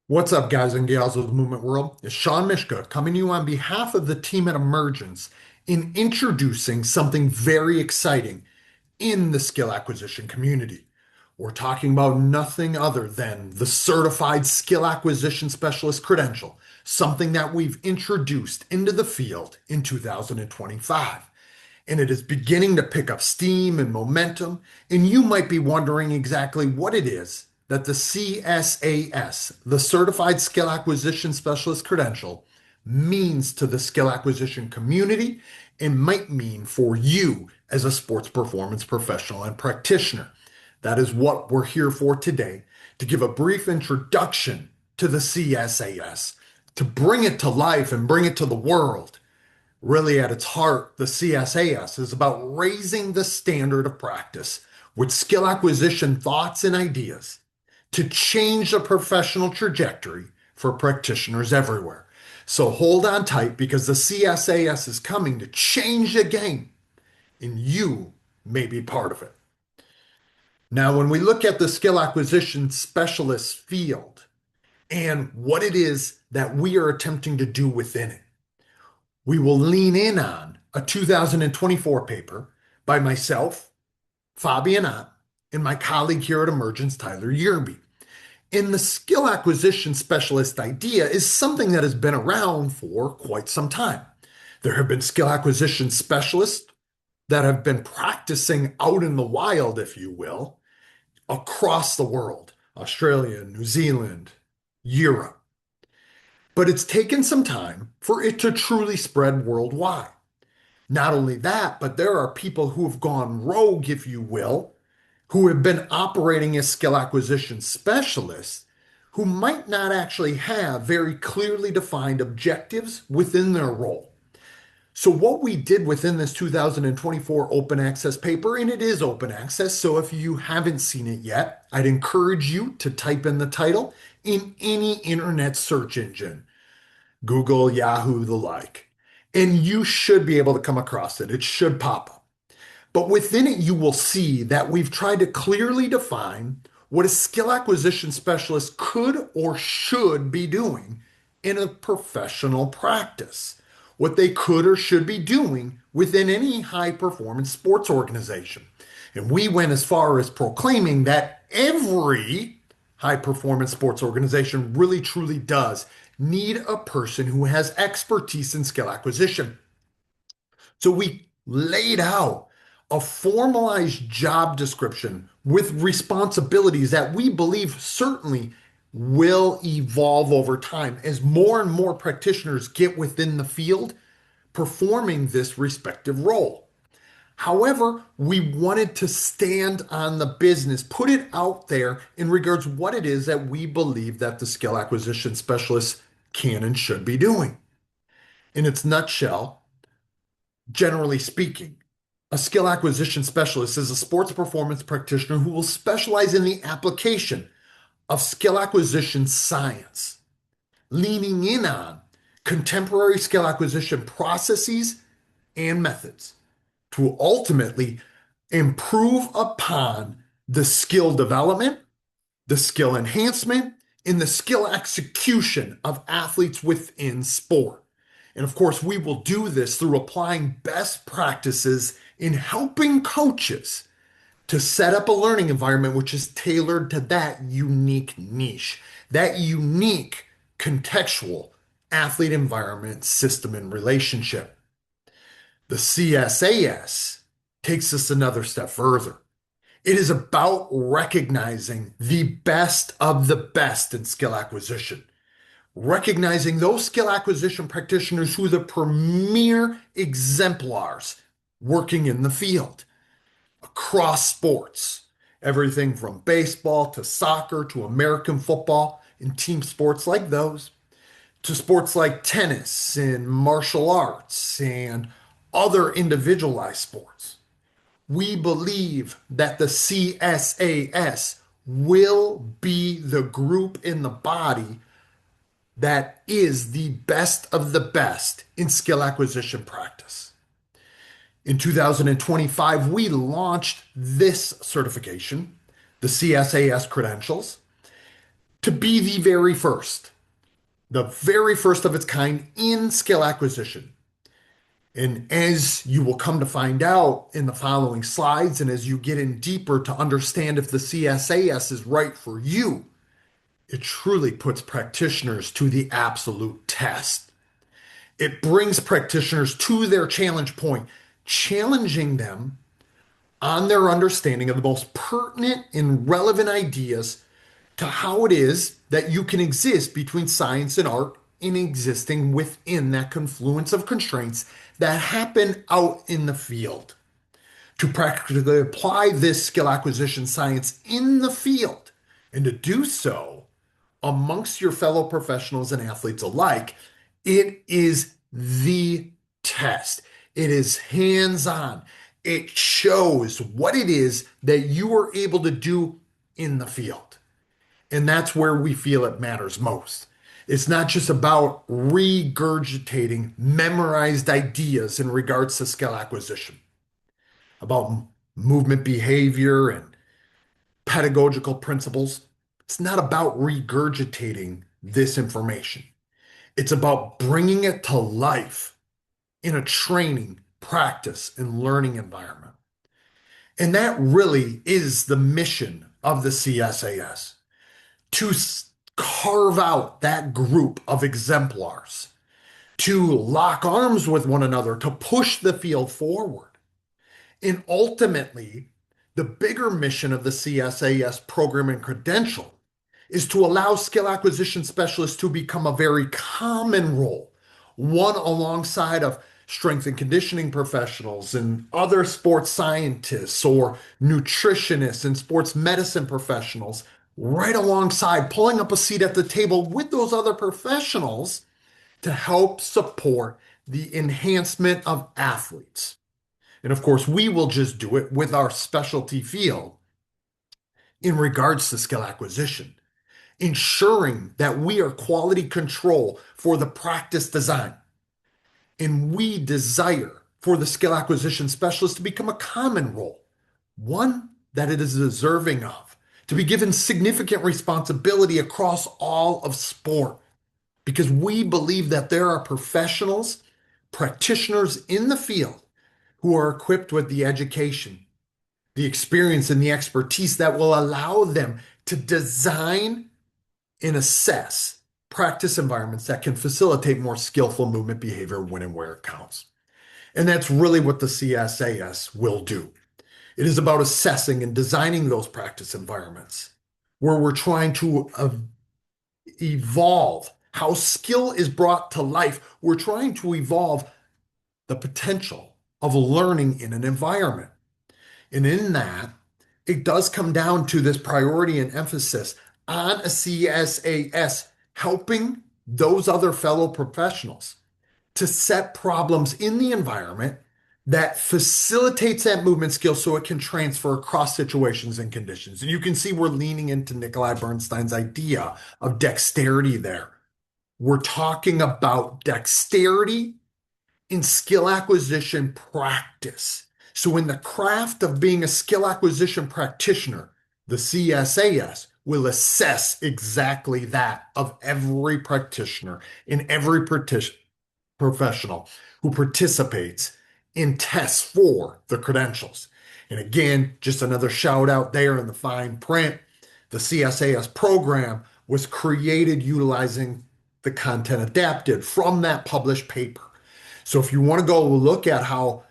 What's up, guys and gals of the movement world? It's Sean Mishka coming to you on behalf of the team at Emergence in introducing something very exciting in the skill acquisition community. We're talking about nothing other than the Certified Skill Acquisition Specialist credential, something that we've introduced into the field in 2025. And it is beginning to pick up steam and momentum. And you might be wondering exactly what it is that the CSAS, the Certified Skill Acquisition Specialist credential, means to the skill acquisition community and might mean for you as a sports performance professional and practitioner. That is what we're here for today, to give a brief introduction to the CSAS, to bring it to life and bring it to the world. Really, at its heart, the CSAS is about raising the standard of practice with skill acquisition thoughts and ideas to change the professional trajectory for practitioners everywhere. So hold on tight because the CSAS is coming to change the game, and you may be part of it. Now, when we look at the skill acquisition specialist field and what it is that we are attempting to do within it, we will lean in on a 2024 paper by myself, Fabian Ott, and my colleague here at Emergence, Tyler Yerby. And the skill acquisition specialist idea is something that has been around for quite some time. There have been skill acquisition specialists that have been practicing out in the wild, if you will, across the world, Australia, New Zealand, Europe. But it's taken some time for it to truly spread worldwide. Not only that, but there are people who have gone rogue, if you will, who have been operating as skill acquisition specialists who might not actually have very clearly defined objectives within their role. So, what we did within this 2024 open access paper, and it is open access, so if you haven't seen it yet, I'd encourage you to type in the title in any internet search engine, Google, Yahoo, the like, and you should be able to come across it. It should pop up. But within it, you will see that we've tried to clearly define what a skill acquisition specialist could or should be doing in a professional practice, what they could or should be doing within any high performance sports organization. And we went as far as proclaiming that every high performance sports organization really truly does need a person who has expertise in skill acquisition. So we laid out a formalized job description with responsibilities that we believe certainly will evolve over time as more and more practitioners get within the field performing this respective role. However, we wanted to stand on the business, put it out there in regards to what it is that we believe that the skill acquisition specialists can and should be doing. In its nutshell, generally speaking, a skill acquisition specialist is a sports performance practitioner who will specialize in the application of skill acquisition science, leaning in on contemporary skill acquisition processes and methods to ultimately improve upon the skill development, the skill enhancement, and the skill execution of athletes within sport. And of course, we will do this through applying best practices in helping coaches to set up a learning environment which is tailored to that unique niche, that unique contextual athlete environment system and relationship. The CSAS takes us another step further. It is about recognizing the best of the best in skill acquisition, recognizing those skill acquisition practitioners who are the premier exemplars working in the field across sports, everything from baseball to soccer to American football and team sports like those, to sports like tennis and martial arts and other individualized sports. We believe that the CSAS will be the group in the body that is the best of the best in skill acquisition practice. In 2025, we launched this certification, the CSAS credentials, to be the very first of its kind in skill acquisition. And as you will come to find out in the following slides, and as you get in deeper to understand if the CSAS is right for you, it truly puts practitioners to the absolute test. It brings practitioners to their challenge point, challenging them on their understanding of the most pertinent and relevant ideas to how it is that you can exist between science and art in existing within that confluence of constraints that happen out in the field. To practically apply this skill acquisition science in the field and to do so amongst your fellow professionals and athletes alike, it is the test. It is hands-on. It shows what it is that you are able to do in the field. And that's where we feel it matters most. It's not just about regurgitating memorized ideas in regards to skill acquisition, about movement behavior and pedagogical principles. It's not about regurgitating this information. It's about bringing it to life in a training, practice, and learning environment. And that really is the mission of the CSAS, to carve out that group of exemplars, to lock arms with one another, to push the field forward. And ultimately, the bigger mission of the CSAS program and credential is to allow skill acquisition specialists to become a very common role, one alongside of strength and conditioning professionals and other sports scientists or nutritionists and sports medicine professionals, right alongside, pulling up a seat at the table with those other professionals to help support the enhancement of athletes. And of course, we will just do it with our specialty field in regards to skill acquisition, ensuring that we are quality control for the practice design. And we desire for the skill acquisition specialist to become a common role, one that it is deserving of, to be given significant responsibility across all of sport, because we believe that there are professionals, practitioners in the field who are equipped with the education, the experience, and the expertise that will allow them to design and assess practice environments that can facilitate more skillful movement behavior when and where it counts. And that's really what the CSAS will do. It is about assessing and designing those practice environments where we're trying to evolve how skill is brought to life. We're trying to evolve the potential of learning in an environment. And in that, it does come down to this priority and emphasis on a CSAS helping those other fellow professionals to set problems in the environment that facilitates that movement skill so it can transfer across situations and conditions. And you can see we're leaning into Nikolai Bernstein's idea of dexterity there. We're talking about dexterity in skill acquisition practice. So in the craft of being a skill acquisition practitioner, the CSAS will assess exactly that of every practitioner and every professional who participates in tests for the credentials. And again, just another shout out there in the fine print, the CSAS program was created utilizing the content adapted from that published paper. So if you want to go look at how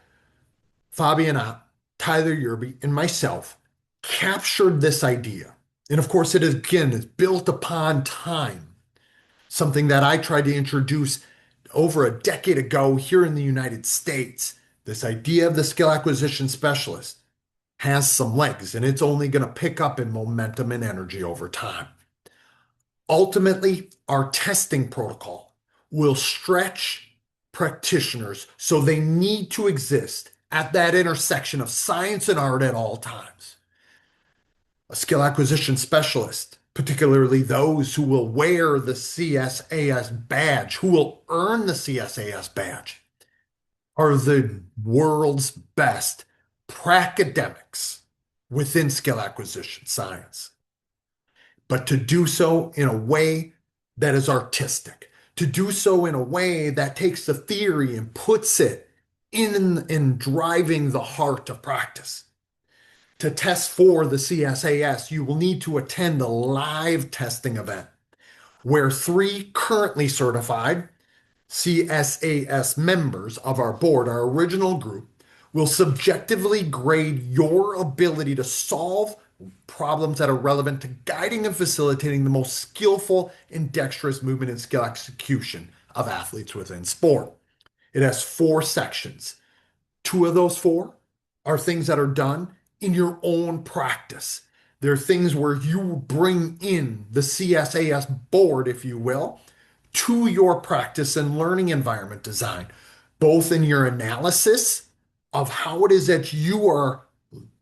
Fabian Ott, Tyler Yerby, and myself captured this idea, and of course it is, again, is built upon time, something that I tried to introduce over a decade ago here in the United States. This idea of the skill acquisition specialist has some legs, and it's only going to pick up in momentum and energy over time. Ultimately, our testing protocol will stretch practitioners so they need to exist at that intersection of science and art at all times. A skill acquisition specialist, particularly those who will wear the CSAS badge, who will earn the CSAS badge, are the world's best pracademics within skill acquisition science. but to do so in a way that is artistic, to do so in a way that takes the theory and puts it in driving the heart of practice. To test for the CSAS, you will need to attend a live testing event where three currently certified CSAS members of our board, our original group, will subjectively grade your ability to solve problems that are relevant to guiding and facilitating the most skillful and dexterous movement and skill execution of athletes within sport. It has four sections. Two of those four are things that are done in your own practice. They're things where you bring in the CSAS board, if you will, to your practice and learning environment design, both in your analysis of how it is that you are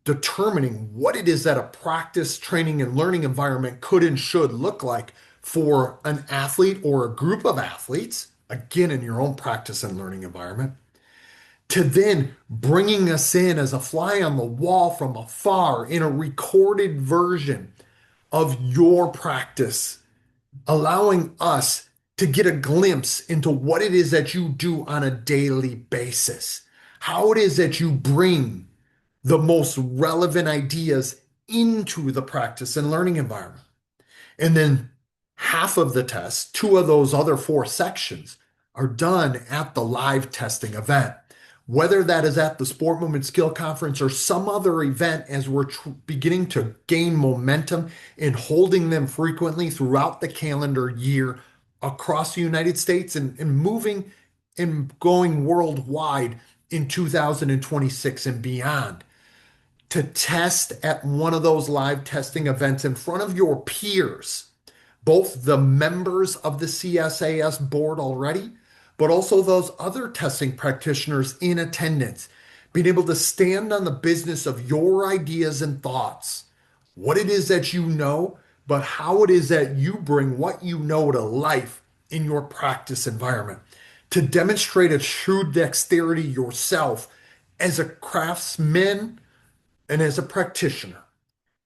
determining what it is that a practice, training, and learning environment could and should look like for an athlete or a group of athletes, again, in your own practice and learning environment, to then bringing us in as a fly on the wall from afar in a recorded version of your practice, allowing us to get a glimpse into what it is that you do on a daily basis, how it is that you bring the most relevant ideas into the practice and learning environment. And then half of the test, two of those other four sections, are done at the live testing event. Whether that is at the Sport Movement Skill Conference or some other event, as we're beginning to gain momentum in holding them frequently throughout the calendar year across the United States and moving and going worldwide in 2026 and beyond. To test at one of those live testing events in front of your peers, both the members of the CSAS board already, but also those other testing practitioners in attendance, being able to stand on the business of your ideas and thoughts, what it is that you know, but how it is that you bring what you know to life in your practice environment, to demonstrate a true dexterity yourself as a craftsman and as a practitioner,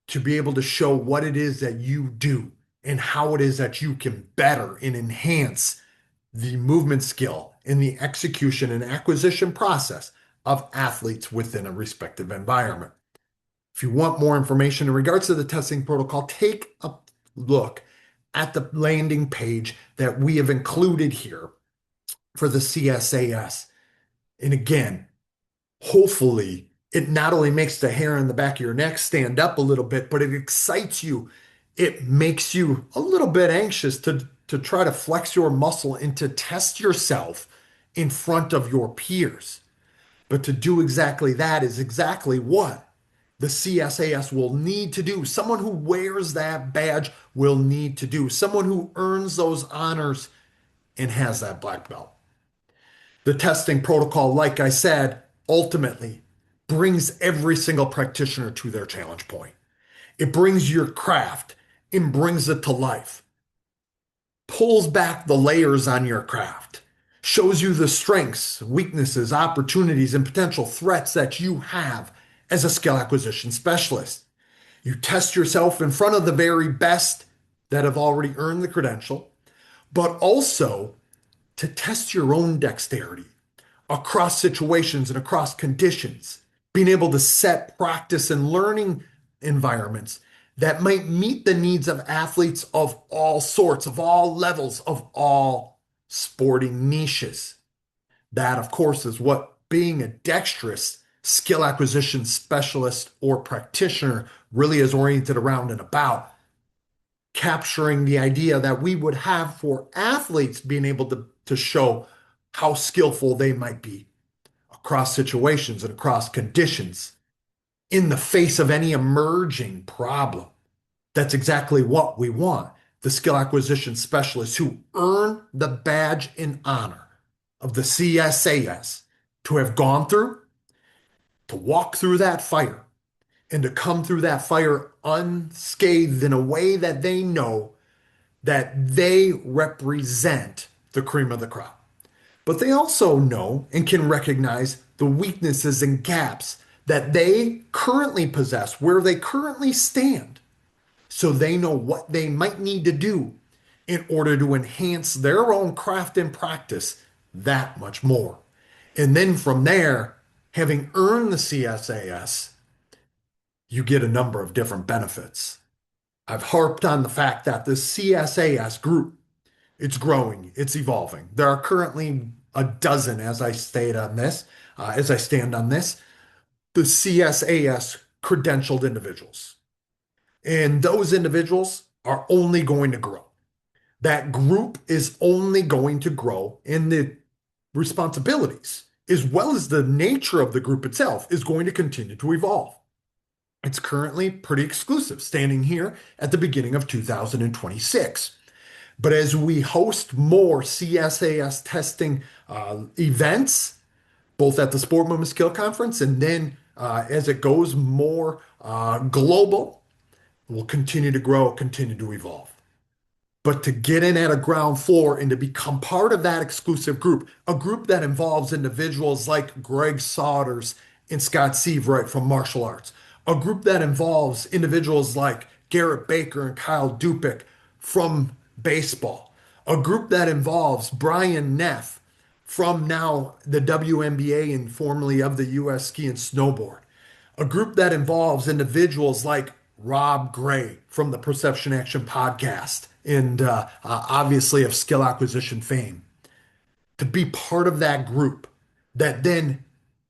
to be able to show what it is that you do and how it is that you can better and enhance the movement skill in the execution and acquisition process of athletes within a respective environment. If you want more information in regards to the testing protocol, take a look at the landing page that we have included here for the CSAS. And again, hopefully, it not only makes the hair on the back of your neck stand up a little bit, but it excites you. It makes you a little bit anxious to try to flex your muscle and to test yourself in front of your peers. But to do exactly that is exactly what the CSAS will need to do. Someone who wears that badge will need to do. Someone who earns those honors and has that black belt. The testing protocol, like I said, ultimately brings every single practitioner to their challenge point. It brings your craft and brings it to life, pulls back the layers on your craft, shows you the strengths, weaknesses, opportunities, and potential threats that you have as a skill acquisition specialist. You test yourself in front of the very best that have already earned the credential, but also to test your own dexterity across situations and across conditions, being able to set practice and learning environments that might meet the needs of athletes of all sorts, of all levels, of all sporting niches. That, of course, is what being a dexterous skill acquisition specialist or practitioner really is oriented around and about. Capturing the idea that we would have for athletes being able to show how skillful they might be across situations and across conditions in the face of any emerging problem. That's exactly what we want. The skill acquisition specialists who earn the badge in honor of the CSAS to have gone through, to walk through that fire, and to come through that fire unscathed in a way that they know that they represent the cream of the crop. But they also know and can recognize the weaknesses and gaps that they currently possess, where they currently stand, so they know what they might need to do in order to enhance their own craft and practice that much more. And then from there, having earned the CSAS, you get a number of different benefits. I've harped on the fact that the CSAS group, it's growing, it's evolving. There are currently a dozen, as I state on this, as I stand on this, the CSAS credentialed individuals. And those individuals are only going to grow. That group is only going to grow, and the responsibilities, as well as the nature of the group itself, is going to continue to evolve. It's currently pretty exclusive, standing here at the beginning of 2026. But as we host more CSAS testing events, both at the Sport Movement Skill Conference and then as it goes more global, we'll continue to grow, continue to evolve. But to get in at a ground floor and to become part of that exclusive group, a group that involves individuals like Greg Saunders and Scott Seabright from martial arts, a group that involves individuals like Garrett Baker and Kyle Dupik from baseball, a group that involves Brian Neff from now the WNBA and formerly of the US Ski and Snowboard, a group that involves individuals like Rob Gray from the Perception Action podcast and obviously of skill acquisition fame, to be part of that group that then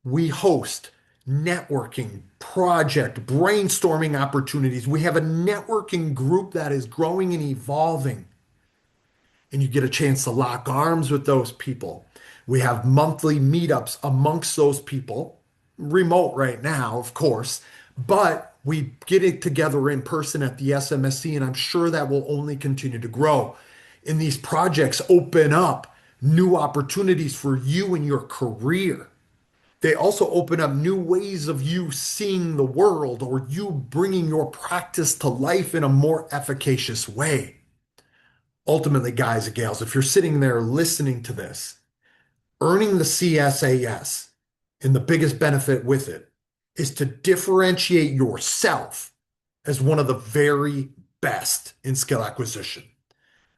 we host networking, project, brainstorming opportunities. We have a networking group that is growing and evolving, and you get a chance to lock arms with those people. We have monthly meetups amongst those people, remote right now, of course, but we get it together in person at the SMSC, and I'm sure that will only continue to grow. And these projects open up new opportunities for you in your career. They also open up new ways of you seeing the world or you bringing your practice to life in a more efficacious way. Ultimately, guys and gals, if you're sitting there listening to this, earning the CSAS and the biggest benefit with it is to differentiate yourself as one of the very best in skill acquisition.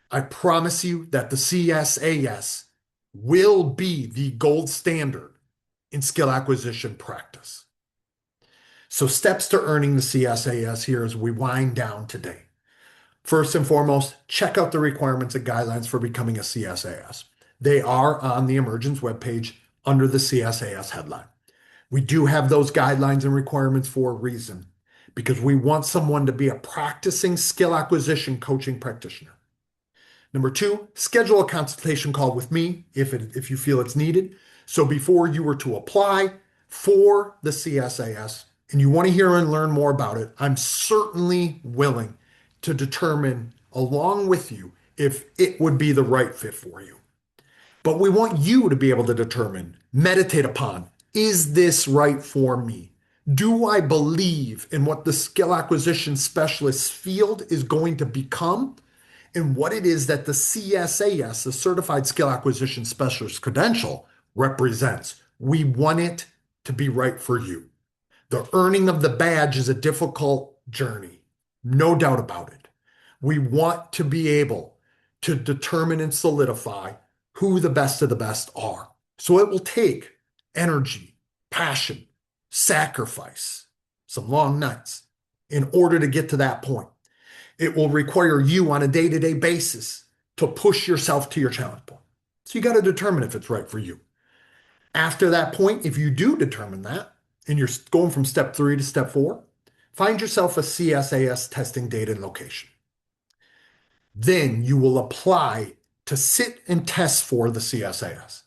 I promise you that the CSAS will be the gold standard in skill acquisition practice. So steps to earning the CSAS here as we wind down today. First and foremost, check out the requirements and guidelines for becoming a CSAS. They are on the Emergence webpage under the CSAS headline. We do have those guidelines and requirements for a reason, because we want someone to be a practicing skill acquisition coaching practitioner. Number two, schedule a consultation call with me if you feel it's needed. So before you were to apply for the CSAS and you want to hear and learn more about it, I'm certainly willing to determine along with you if it would be the right fit for you. But we want you to be able to determine, meditate upon, is this right for me? Do I believe in what the skill acquisition specialist field is going to become and what it is that the CSAS, the Certified Skill Acquisition Specialist credential, represents? We want it to be right for you. The earning of the badge is a difficult journey, no doubt about it. We want to be able to determine and solidify who the best of the best are. So it will take energy, passion, sacrifice, some long nights in order to get to that point. It will require you on a day-to-day basis to push yourself to your challenge point. So you got to determine if it's right for you. After that point, if you do determine that, and you're going from step 3 to step 4, find yourself a CSAS testing date and location. Then you will apply to sit and test for the CSAS.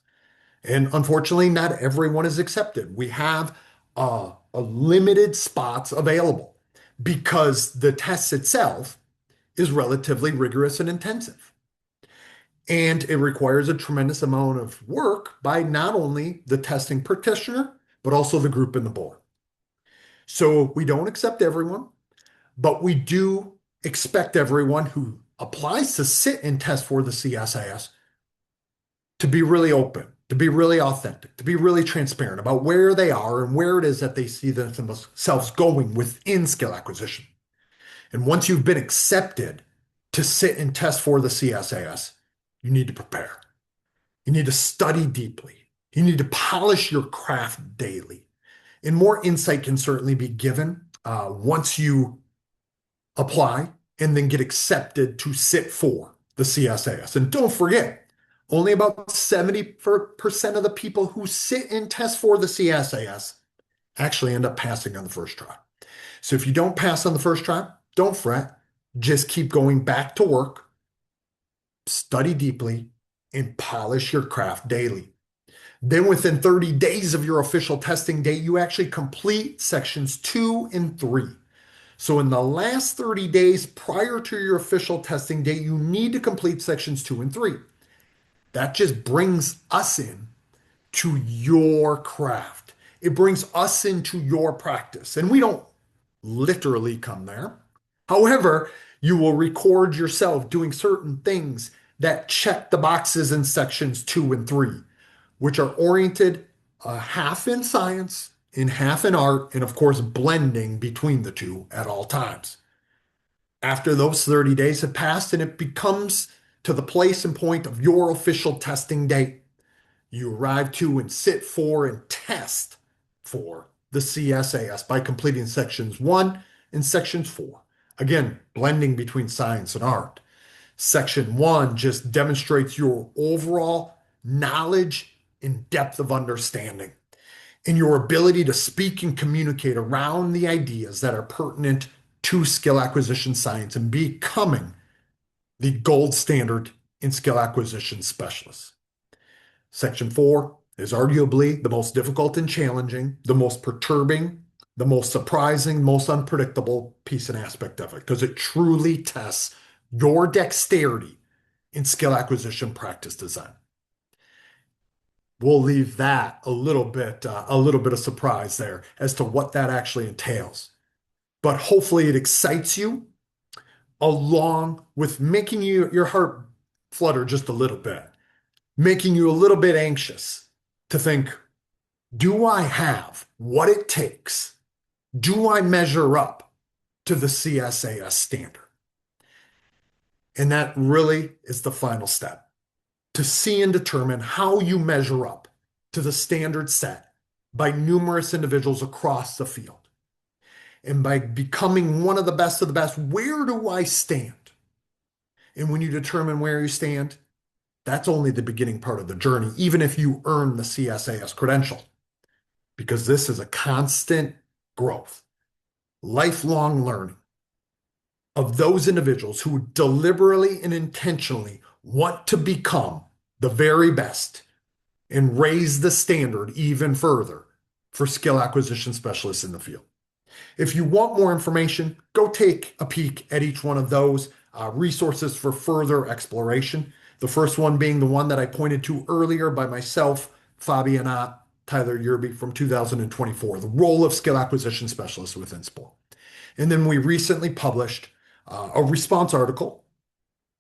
And unfortunately, not everyone is accepted. We have a limited spots available because the test itself is relatively rigorous and intensive. And it requires a tremendous amount of work by not only the testing practitioner, but also the group and the board. So we don't accept everyone, but we do expect everyone who applies to sit and test for the CSAS to be really open, to be really authentic, to be really transparent about where they are and where it is that they see themselves going within skill acquisition. And once you've been accepted to sit and test for the CSAS, you need to prepare. You need to study deeply. You need to polish your craft daily. And more insight can certainly be given once you apply and then get accepted to sit for the CSAS. And don't forget, only about 70% of the people who sit and test for the CSAS actually end up passing on the first try. So if you don't pass on the first try, don't fret. Just keep going back to work, study deeply, and polish your craft daily. Then within 30 days of your official testing date, you actually complete sections 2 and 3. So in the last 30 days prior to your official testing date, you need to complete sections 2 and 3. That just brings us in to your craft. It brings us into your practice. And we don't literally come there. However, you will record yourself doing certain things that check the boxes in sections 2 and 3, which are oriented half in science and half in art, and of course, blending between the two at all times. After those 30 days have passed and it becomes to the place and point of your official testing date, you arrive to and sit for and test for the CSAS by completing sections 1 and sections 4. Again, blending between science and art. Section 1 just demonstrates your overall knowledge and depth of understanding and your ability to speak and communicate around the ideas that are pertinent to skill acquisition science and becoming the gold standard in skill acquisition specialists. Section 4 is arguably the most difficult and challenging, the most perturbing, the most surprising, most unpredictable piece and aspect of it, because it truly tests your dexterity in skill acquisition practice design. We'll leave that a little bit of surprise there as to what that actually entails. But hopefully it excites you along with making your heart flutter just a little bit, making you a little bit anxious to think, do I have what it takes? Do I measure up to the CSAS standard? And that really is the final step, to see and determine how you measure up to the standard set by numerous individuals across the field. And by becoming one of the best, where do I stand? And when you determine where you stand, that's only the beginning part of the journey, even if you earn the CSAS credential, because this is a constant growth, lifelong learning of those individuals who deliberately and intentionally want to become the very best and raise the standard even further for skill acquisition specialists in the field. If you want more information, go take a peek at each one of those resources for further exploration. The first one being the one that I pointed to earlier by myself, Fabian Ott, Tyler Yerby from 2024, The Role of Skill Acquisition Specialists within Sport. And then we recently published a response article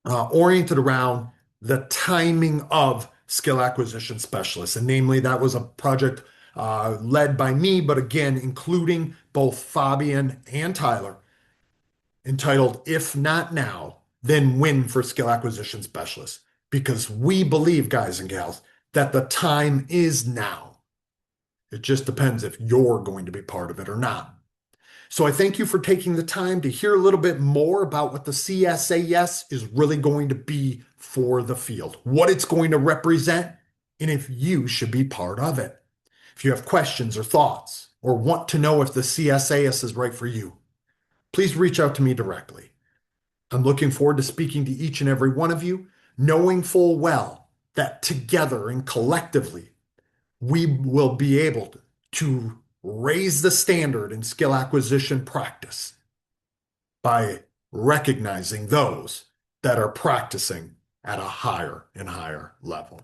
oriented around the timing of skill acquisition specialists. And namely, that was a project led by me, but again, including both Fabian and Tyler, entitled If Not Now, Then When for Skill Acquisition Specialists. Because we believe, guys and gals, that the time is now. It just depends if you're going to be part of it or not. So I thank you for taking the time to hear a little bit more about what the CSAS is really going to be for the field, what it's going to represent, and if you should be part of it. If you have questions or thoughts, or want to know if the CSAS is right for you, please reach out to me directly. I'm looking forward to speaking to each and every one of you, knowing full well that together and collectively, we will be able to raise the standard in skill acquisition practice by recognizing those that are practicing at a higher and higher level.